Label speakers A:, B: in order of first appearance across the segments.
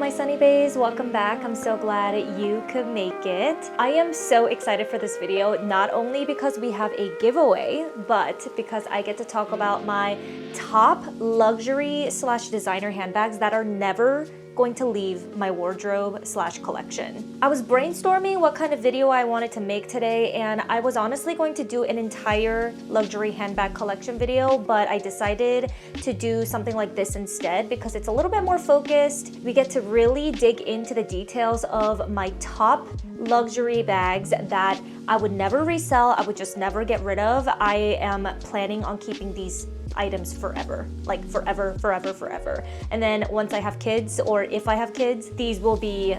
A: my sunny bays, welcome back. I'm so glad you could make it. I am so excited for this video, not only because we have a giveaway, but because I get to talk about my top luxury / designer handbags that are never going to leave my wardrobe / collection. I was brainstorming what kind of video I wanted to make today, and I was honestly going to do an entire luxury handbag collection video, but I decided to do something like this instead because it's a little bit more focused. We get to really dig into the details of my top luxury bags that I would never resell, I would just never get rid of. I am planning on keeping these items forever, like forever. And then once I have kids, or if I have kids, these will be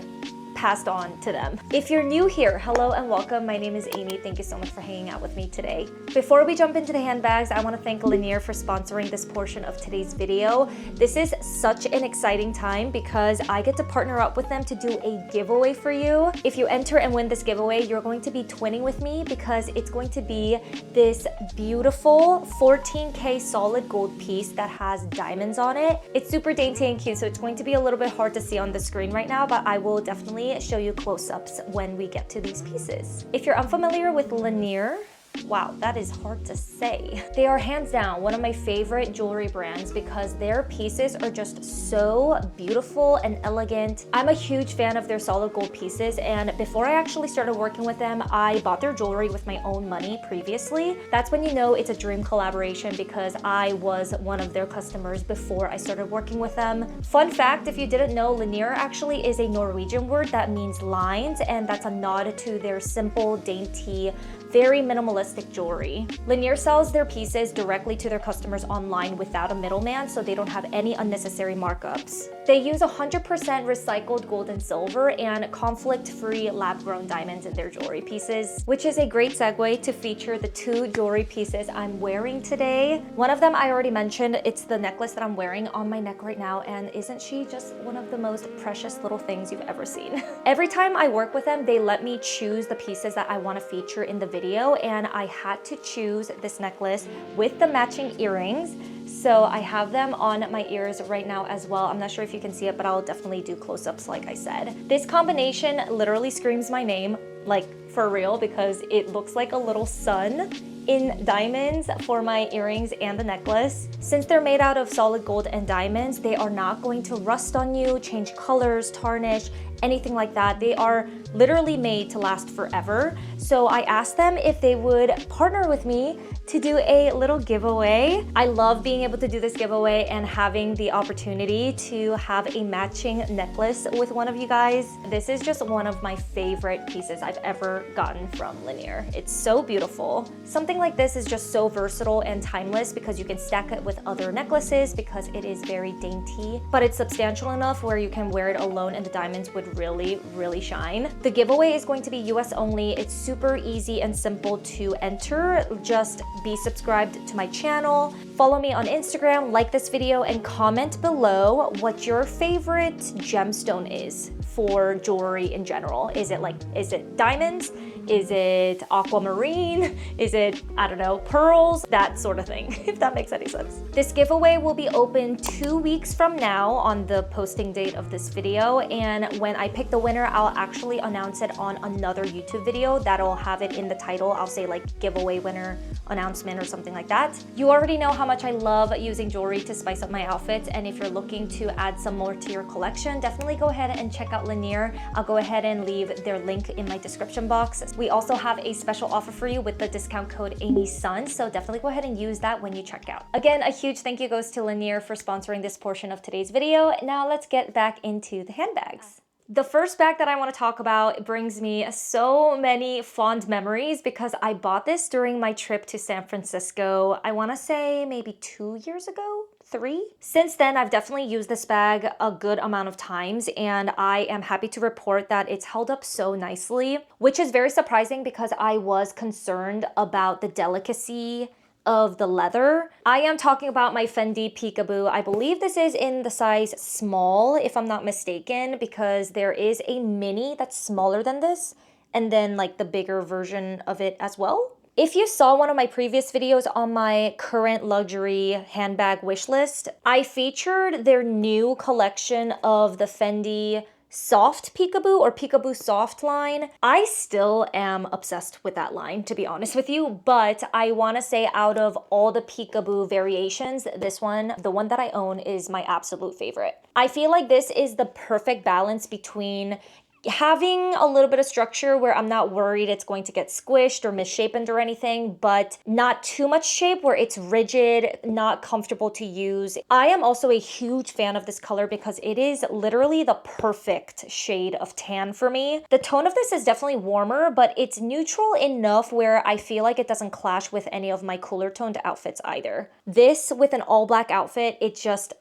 A: passed on to them. If you're new here, hello and welcome. My name is Amy. Thank you so much for hanging out with me today. Before we jump into the handbags, I want to thank Linjer for sponsoring this portion of today's video. This is such an exciting time because I get to partner up with them to do a giveaway for you. If you enter and win this giveaway, you're going to be twinning with me because it's going to be this beautiful 14K solid gold piece that has diamonds on it. It's super dainty and cute, so it's going to be a little bit hard to see on the screen right now, but I will definitely show you close-ups when we get to these pieces. If you're unfamiliar with Linjer, wow, that is hard to say. They are hands down one of my favorite jewelry brands because their pieces are just so beautiful and elegant. I'm a huge fan of their solid gold pieces, and before I actually started working with them, I bought their jewelry with my own money previously. That's when you know it's a dream collaboration because I was one of their customers before I started working with them. Fun fact, if you didn't know, Linjer actually is a Norwegian word that means lines, and that's a nod to their simple, dainty, very minimalistic jewelry. Linjer sells their pieces directly to their customers online without a middleman, so they don't have any unnecessary markups. They use 100% recycled gold and silver and conflict-free lab-grown diamonds in their jewelry pieces, which is a great segue to feature the two jewelry pieces I'm wearing today. One of them I already mentioned, it's the necklace that I'm wearing on my neck right now, and isn't she just one of the most precious little things you've ever seen? Every time I work with them, they let me choose the pieces that I want to feature in the video, and I had to choose this necklace with the matching earrings. So I have them on my ears right now as well. I'm not sure if you can see it, but I'll definitely do close-ups like I said. This combination literally screams my name, like for real, because it looks like a little sun in diamonds for my earrings and the necklace. Since they're made out of solid gold and diamonds, they are not going to rust on you, change colors, tarnish, anything like that. They are literally made to last forever. So I asked them if they would partner with me to do a little giveaway. I love being able to do this giveaway and having the opportunity to have a matching necklace with one of you guys. This is just one of my favorite pieces I've ever gotten from Linjer. It's so beautiful. Something like this is just so versatile and timeless because you can stack it with other necklaces because it is very dainty, but it's substantial enough where you can wear it alone and the diamonds would really shine. The giveaway is going to be US only. It's super easy and simple to enter. Just be subscribed to my channel, follow me on Instagram, like this video, and comment below what your favorite gemstone is for jewelry in general. Is it diamonds? Is it aquamarine? Is it, I don't know, pearls? That sort of thing, if that makes any sense. This giveaway will be open 2 weeks from now on the posting date of this video, and when I pick the winner, I'll actually announce it on another YouTube video that'll have it in the title. I'll say like giveaway winner announcement or something like that. You already know how much I love using jewelry to spice up my outfits, and if you're looking to add some more to your collection, definitely go ahead and check out Linjer. I'll go ahead and leave their link in my description box. We also have a special offer for you with the discount code AMYSUN, so definitely go ahead and use that when you check out. Again, a huge thank you goes to Linjer for sponsoring this portion of today's video. Now let's get back into the handbags. The first bag that I want to talk about brings me so many fond memories because I bought this during my trip to San Francisco. I want to say maybe 2 years ago. 3. Since then, I've definitely used this bag a good amount of times, and I am happy to report that it's held up so nicely, which is very surprising because I was concerned about the delicacy of the leather. I am talking about my Fendi Peekaboo. I believe this is in the size small, if I'm not mistaken, because there is a mini that's smaller than this, and then like the bigger version of it as well. If you saw one of my previous videos on my current luxury handbag wish list, I featured their new collection of the Fendi Soft Peekaboo or Peekaboo Soft line. I still am obsessed with that line, to be honest with you, but I want to say out of all the Peekaboo variations, this one, the one that I own, is my absolute favorite. I feel like this is the perfect balance between having a little bit of structure where I'm not worried it's going to get squished or misshapen or anything, but not too much shape where it's rigid, not comfortable to use. I am also a huge fan of this color because it is literally the perfect shade of tan for me. The tone of this is definitely warmer, but it's neutral enough where I feel like it doesn't clash with any of my cooler toned outfits either. This with an all black outfit, it just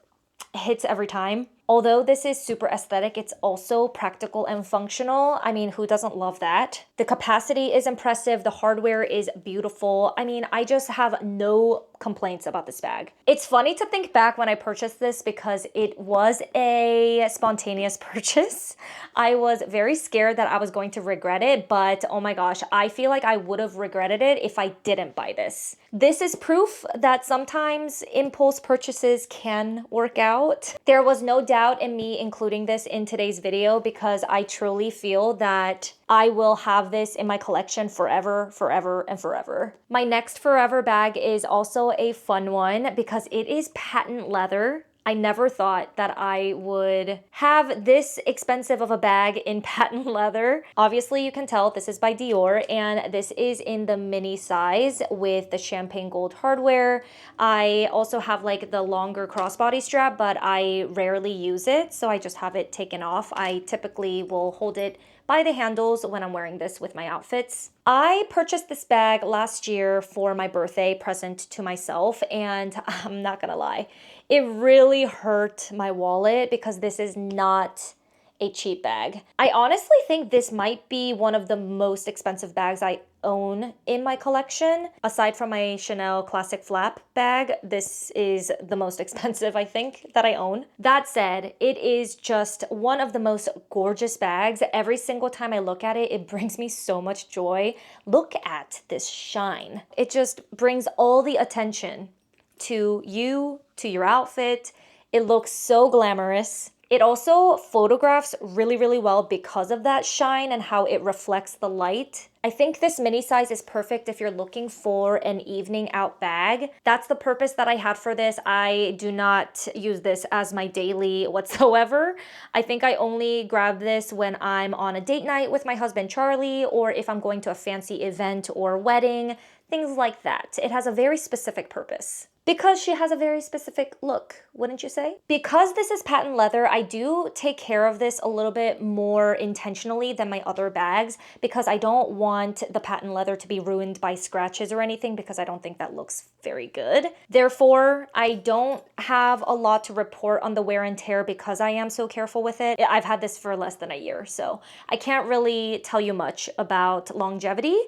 A: hits every time. Although this is super aesthetic, it's also practical and functional. I mean, who doesn't love that? The capacity is impressive. The hardware is beautiful. I mean, I just have no complaints about this bag. It's funny to think back when I purchased this because it was a spontaneous purchase. I was very scared that I was going to regret it, but oh my gosh, I feel like I would have regretted it if I didn't buy this. This is proof that sometimes impulse purchases can work out. There was no doubt in me including this in today's video because I truly feel that I will have this in my collection forever, forever, and forever. My next forever bag is also a fun one because it is patent leather. I never thought that I would have this expensive of a bag in patent leather. Obviously, you can tell this is by Dior, and this is in the mini size with the champagne gold hardware. I also have like the longer crossbody strap, but I rarely use it, so I just have it taken off. I typically will hold it by the handles when I'm wearing this with my outfits. I purchased this bag last year for my birthday present to myself, and I'm not gonna lie, it really hurt my wallet because this is not a cheap bag. I honestly think this might be one of the most expensive bags I own in my collection. Aside from my Chanel Classic Flap bag, this is the most expensive, I think, that I own. That said, it is just one of the most gorgeous bags. Every single time I look at it, it brings me so much joy. Look at this shine. It just brings all the attention to you, to your outfit. It looks so glamorous. It also photographs really, really well because of that shine and how it reflects the light. I think this mini size is perfect if you're looking for an evening out bag. That's the purpose that I had for this. I do not use this as my daily whatsoever. I think I only grab this when I'm on a date night with my husband Charlie, or if I'm going to a fancy event or wedding, things like that. It has a very specific purpose. Because she has a very specific look, wouldn't you say? Because this is patent leather, I do take care of this a little bit more intentionally than my other bags because I don't want the patent leather to be ruined by scratches or anything because I don't think that looks very good. Therefore, I don't have a lot to report on the wear and tear because I am so careful with it. I've had this for less than a year, so I can't really tell you much about longevity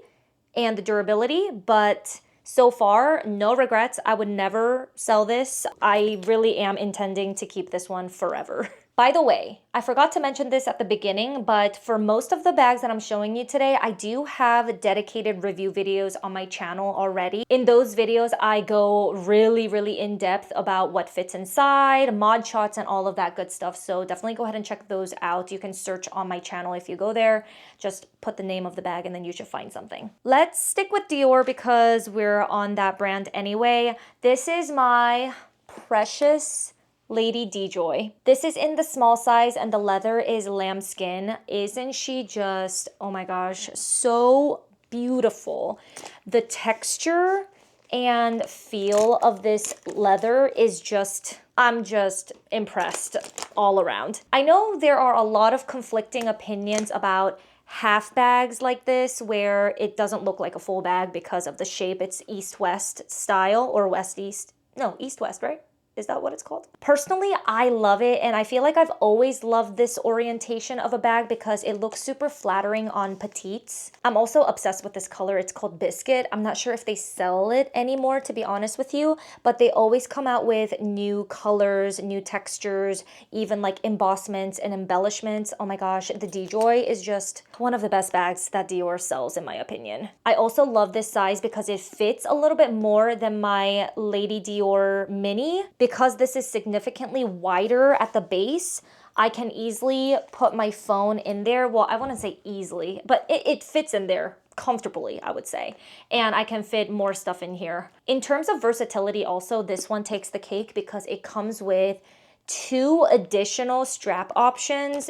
A: and the durability, but so far, no regrets. I would never sell this. I really am intending to keep this one forever. By the way, I forgot to mention this at the beginning, but for most of the bags that I'm showing you today, I do have dedicated review videos on my channel already. In those videos, I go really, really in depth about what fits inside, mod shots, and all of that good stuff. So definitely go ahead and check those out. You can search on my channel if you go there. Just put the name of the bag and then you should find something. Let's stick with Dior because we're on that brand anyway. This is my precious Lady D-Joy. This is in the small size and the leather is lambskin. Isn't she just, oh my gosh, so beautiful. The texture and feel of this leather is just, I'm just impressed all around. I know there are a lot of conflicting opinions about half bags like this where it doesn't look like a full bag because of the shape. It's east-west style or west-east. No, east-west, right? Is that what it's called? Personally, I love it, and I feel like I've always loved this orientation of a bag because it looks super flattering on petites. I'm also obsessed with this color. It's called Biscuit. I'm not sure if they sell it anymore, to be honest with you, but they always come out with new colors, new textures, even like embossments and embellishments. Oh my gosh, the DJoy is just one of the best bags that Dior sells, in my opinion. I also love this size because it fits a little bit more than my Lady Dior Mini. Because this is significantly wider at the base, I can easily put my phone in there. Well, I wouldn't say easily, but it fits in there comfortably, I would say. And I can fit more stuff in here. In terms of versatility also, this one takes the cake because it comes with 2 additional strap options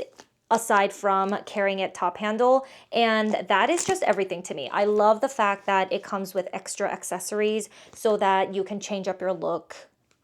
A: aside from carrying it top handle, and that is just everything to me. I love the fact that it comes with extra accessories so that you can change up your look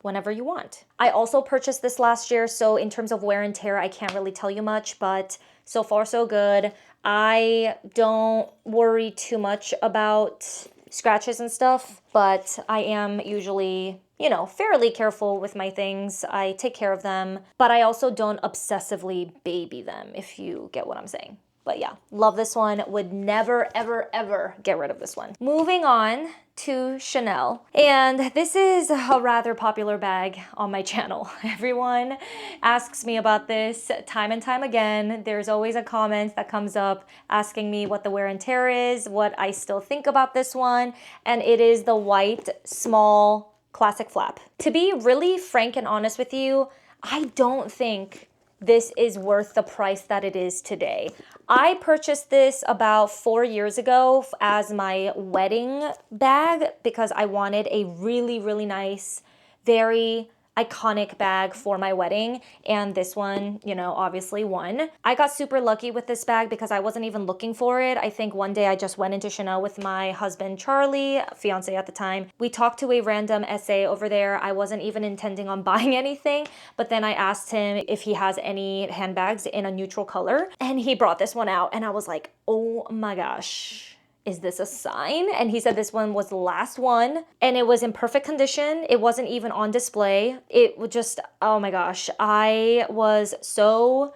A: whenever you want. I also purchased this last year, so in terms of wear and tear, I can't really tell you much, but so far so good. I don't worry too much about scratches and stuff, but I am usually, you know, fairly careful with my things. I take care of them, but I also don't obsessively baby them, if you get what I'm saying. But yeah, love this one. Would never, ever, ever get rid of this one. Moving on to Chanel. And this is a rather popular bag on my channel. Everyone asks me about this time and time again. There's always a comment that comes up asking me what the wear and tear is, what I still think about this one. And it is the white, small, classic flap. To be really frank and honest with you, I don't think this is worth the price that it is today. I purchased this about 4 years ago as my wedding bag because I wanted a really, really nice, very iconic bag for my wedding, and this one, you know, obviously won. I got super lucky with this bag because I wasn't even looking for it. I think one day I just went into Chanel with my husband Charlie, fiance at the time. We talked to a random SA over there. I wasn't even intending on buying anything, but then I asked him if he has any handbags in a neutral color, and he brought this one out, and I was like, oh my gosh, is this a sign? And he said this one was the last one and it was in perfect condition. It wasn't even on display. It was just, oh my gosh, I was so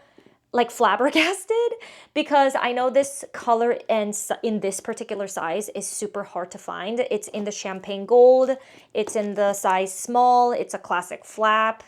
A: like flabbergasted because I know this color and in this particular size is super hard to find. It's in the champagne gold. It's in the size small. It's a classic flap.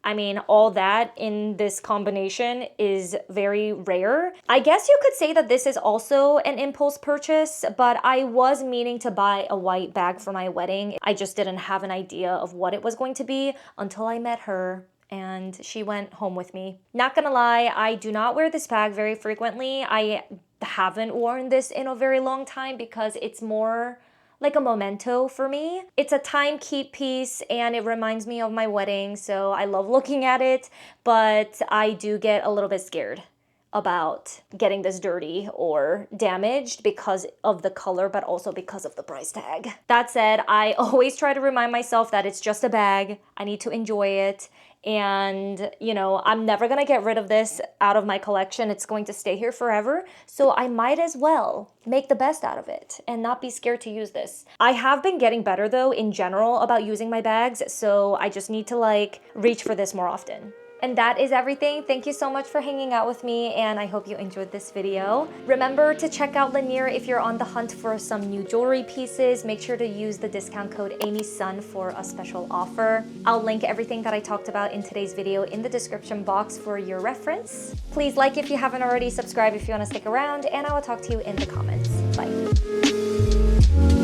A: I mean, all that in this combination is very rare. I guess you could say that this is also an impulse purchase, but I was meaning to buy a white bag for my wedding. I just didn't have an idea of what it was going to be until I met her and she went home with me. Not gonna lie, I do not wear this bag very frequently. I haven't worn this in a very long time because it's more like a memento for me. It's a time keep piece and it reminds me of my wedding, so I love looking at it, but I do get a little bit scared about getting this dirty or damaged because of the color, but also because of the price tag. That said, I always try to remind myself that it's just a bag. I need to enjoy it. And, you know, I'm never gonna get rid of this out of my collection. It's going to stay here forever. So I might as well make the best out of it and not be scared to use this. I have been getting better though in general about using my bags. So I just need to like reach for this more often. And that is everything. Thank you so much for hanging out with me, and I hope you enjoyed this video. Remember to check out Linjer if you're on the hunt for some new jewelry pieces. Make sure to use the discount code AmySun for a special offer. I'll link everything that I talked about in today's video in the description box for your reference. Please like if you haven't already, subscribe if you want to stick around, and I will talk to you in the comments. Bye.